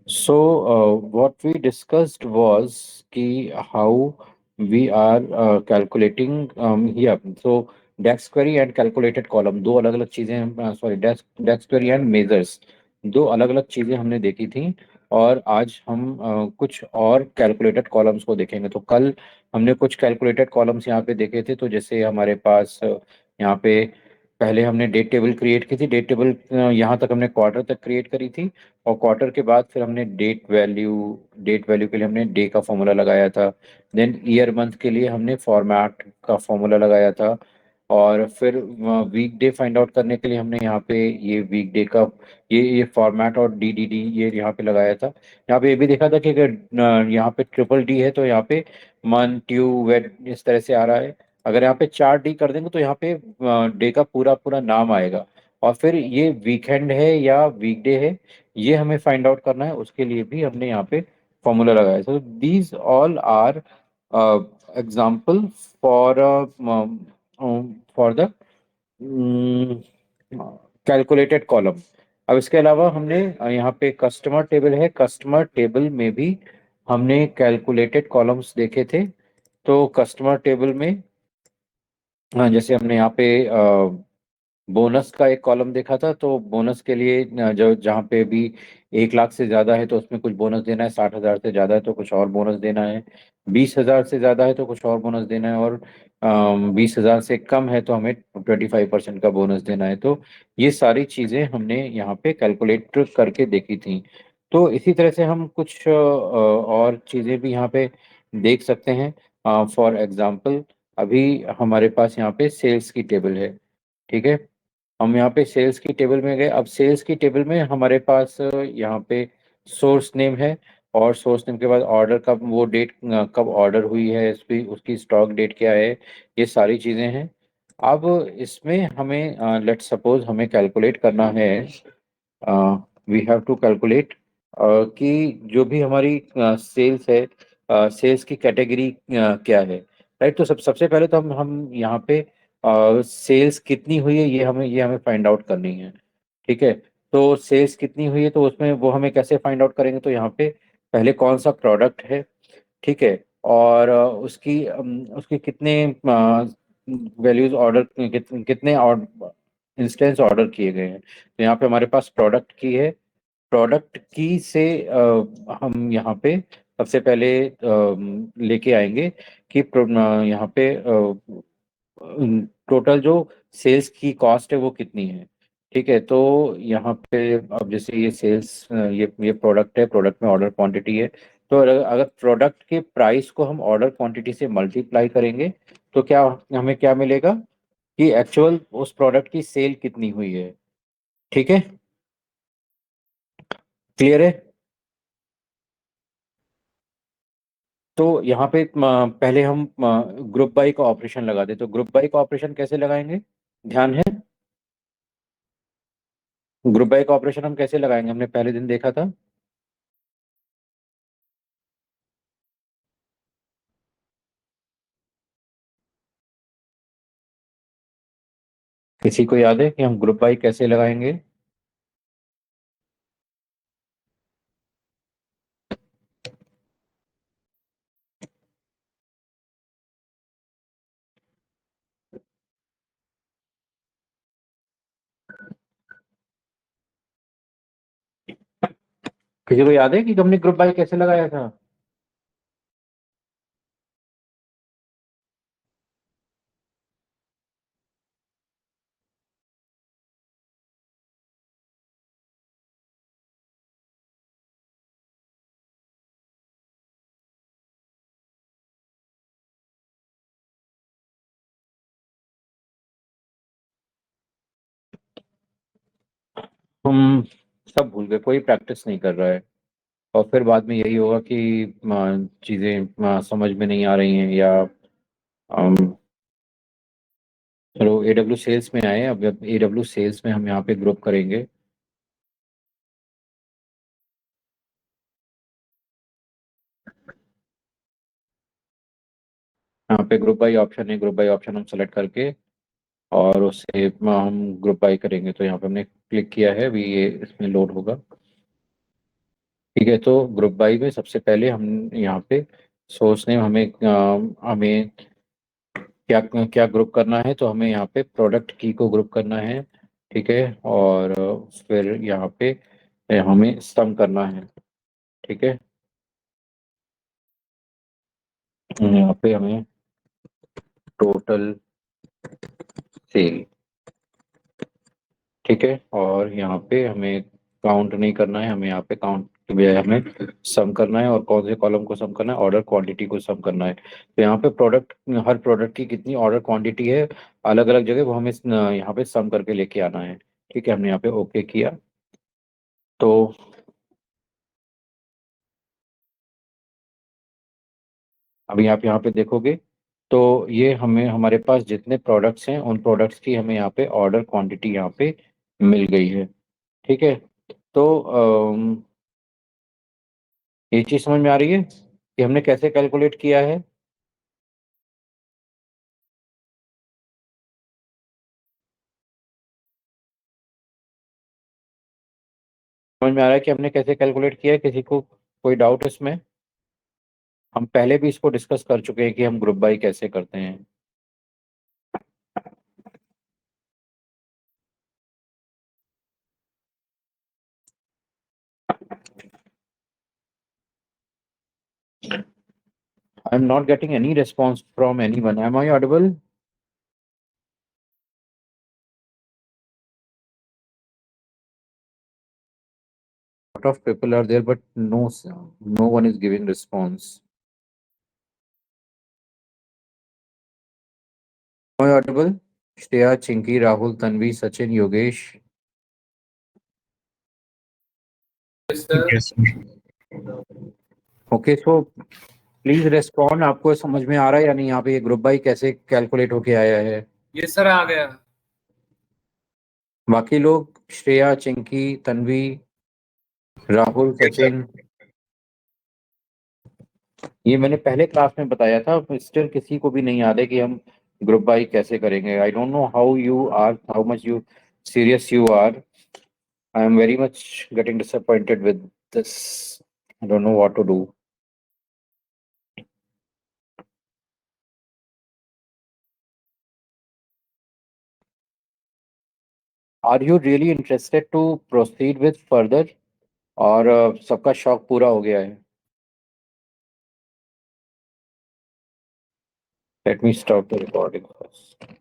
What we discussed was ki how we are calculating here. So DAX query and calculated column दो अलग अलग चीजें, sorry DAX DAX query and measures दो अलग अलग चीजें हमने देखी थी। और आज हम कुछ और कैलकुलेटेड कॉलम्स को देखेंगे। तो कल हमने कुछ कैलकुलेटेड कॉलम्स यहाँ पे देखे थे। तो जैसे हमारे पास यहाँ पे पहले हमने डेट टेबल क्रिएट की थी। डेट टेबल यहाँ तक हमने क्वार्टर तक क्रिएट करी थी। और क्वार्टर के बाद फिर हमने डेट वैल्यू के लिए हमने डे का फॉर्मूला लगाया था। देन ईयर मंथ के लिए हमने फॉर्मेट का फॉर्मूला लगाया था। और फिर वीक डे फाइंड आउट करने के लिए हमने यहाँ पे ये वीक डे का ये फॉर्मेट और DDD ये यहाँ पे लगाया था। यहाँ पे ये भी देखा था कि अगर यहाँ पे ट्रिपल डी है तो यहाँ पे मंथ ट्यू वेड इस तरह से आ रहा है। अगर यहाँ पे 4D कर देंगे तो यहाँ पे डे का पूरा पूरा नाम आएगा। और फिर ये वीकेंड है या वीकडे है ये हमें फाइंड आउट करना है। उसके लिए भी हमने यहाँ पे फॉर्मूला लगाया। So these all are example for for the calculated column. अब इसके अलावा हमने यहाँ पे कस्टमर टेबल है। कस्टमर टेबल में भी हमने कैलकुलेटेड कॉलम्स देखे थे। तो कस्टमर टेबल में हाँ, जैसे हमने यहाँ पे बोनस का एक कॉलम देखा था। तो बोनस के लिए जो जहाँ पे भी 1 लाख से ज्यादा है तो उसमें कुछ बोनस देना है, 60,000 से ज्यादा है तो कुछ और बोनस देना है, 20,000 से ज्यादा है तो कुछ और बोनस देना है, और 20,000 से कम है तो हमें 25% का बोनस देना है। तो ये सारी चीजें हमने यहाँ पे कैलकुलेट करके देखी थी। तो इसी तरह से हम कुछ और चीजें भी यहाँ पे देख सकते हैं। फॉर एग्जाम्पल अभी हमारे पास यहाँ पे सेल्स की टेबल है। ठीक है, हम यहाँ पे सेल्स की टेबल में गए। अब सेल्स की टेबल में हमारे पास यहाँ पे सोर्स नेम है। और सोर्स नेम के बाद ऑर्डर कब वो डेट कब ऑर्डर हुई है, इसकी उसकी स्टॉक डेट क्या है, ये सारी चीज़ें हैं। अब इसमें हमें लेट सपोज हमें कैलकुलेट करना है। वी हैव टू कैलकुलेट कि जो भी हमारी सेल्स है, सेल्स की कैटेगरी क्या है। राइट, तो सबसे पहले तो हम यहाँ पे सेल्स कितनी हुई है ये हमें फाइंड आउट करनी है। ठीक है, तो सेल्स कितनी हुई है तो उसमें वो हमें कैसे फाइंड आउट करेंगे। तो यहाँ पे पहले कौन सा प्रोडक्ट है। ठीक है, और उसके कितने वैल्यूज ऑर्डर कितने इंस्टेंस ऑर्डर किए गए हैं। तो यहाँ पे हमारे पास प्रोडक्ट की है। प्रोडक्ट की से हम यहाँ पे सबसे पहले लेके आएंगे कि यहाँ पे टोटल जो सेल्स की कॉस्ट है वो कितनी है। ठीक है, तो यहाँ पे अब जैसे ये सेल्स ये प्रोडक्ट है, प्रोडक्ट में ऑर्डर क्वांटिटी है। तो अगर प्रोडक्ट के प्राइस को हम ऑर्डर क्वांटिटी से मल्टीप्लाई करेंगे तो क्या हमें क्या मिलेगा कि एक्चुअल उस प्रोडक्ट की सेल कितनी हुई है। ठीक है, क्लियर है। तो यहाँ पे पहले हम ग्रुप बाई का ऑपरेशन लगा दे। तो ग्रुप बाई का ऑपरेशन कैसे लगाएंगे, ध्यान है। ग्रुप बाई का ऑपरेशन हम कैसे लगाएंगे, हमने पहले दिन देखा था। किसी को याद है कि हम ग्रुप बाई कैसे लगाएंगे। किसी को याद है कि हमने ग्रुप बाई कैसे लगाया था। हम सब भूल गए, कोई प्रैक्टिस नहीं कर रहा है। और फिर बाद में यही होगा कि चीजें समझ में नहीं आ रही हैं या अम, चलो AW सेल्स में आए। अब AW सेल्स में हम यहाँ पे ग्रुप करेंगे। यहाँ पे ग्रुप बाई ऑप्शन है, ग्रुप बाई ऑप्शन हम सेलेक्ट करके और उससे हम ग्रुप बाई करेंगे। तो यहाँ पे हमने क्लिक किया है, अभी ये इसमें लोड होगा। ठीक है, तो ग्रुप बाई में सबसे पहले हम यहाँ पे सोर्स नेम हमें हमें क्या क्या ग्रुप करना है, तो हमें यहाँ पे प्रोडक्ट की को ग्रुप करना है। ठीक है, और फिर यहाँ पे हमें सम करना है। ठीक है, यहाँ पे हमें टोटल सेल। ठीक है, और यहाँ पे हमें काउंट नहीं करना है, हमें यहाँ पे काउंट के बजाय हमें सम करना है। और कौन से कॉलम को सम करना है? ऑर्डर क्वांटिटी को सम करना है। तो यहाँ पे प्रोडक्ट, हर प्रोडक्ट की कितनी ऑर्डर क्वांटिटी है अलग अलग जगह, वो हमें यहाँ पे सम करके लेके आना है। ठीक है, हमने यहाँ पे ओके किया। तो अभी आप यहाँ पे देखोगे, तो ये हमें हमारे पास जितने प्रोडक्ट्स हैं उन प्रोडक्ट्स की हमें यहाँ पे ऑर्डर क्वांटिटी यहाँ पे मिल गई है। ठीक है, तो ये चीज़ समझ में आ रही है कि हमने कैसे कैलकुलेट किया है? समझ में आ रहा है कि हमने कैसे कैलकुलेट किया है? किसी को कोई डाउट इसमें? हम पहले भी इसको डिस्कस कर चुके हैं कि हम ग्रुप बाई कैसे करते हैं। I am not getting any response from anyone, am I audible? Lot of people are there, but no one is giving response. Am I audible? Shreya, Chinky, Rahul, Tanvi, Sachin, Yogesh. Yes, sir. Okay, so please respond. आपको समझ में आ रहा है या नहीं यहाँ पे ये ग्रुप बाई कैसे कैलकुलेट होके आया है? ये सर आ गया। बाकी लोग, श्रेया, चिंकी, तन्वी, राहुल, सचिन, ये मैंने पहले क्लास में बताया था, स्टिल किसी को भी नहीं याद है कि हम ग्रुप बाई कैसे करेंगे। I don't know how you are, how much you serious you are. I am very much getting disappointed with this. I don't know what to do. Are you really interested to proceed with further, और सबका शौक पूरा हो गया है? Let me stop the recording first.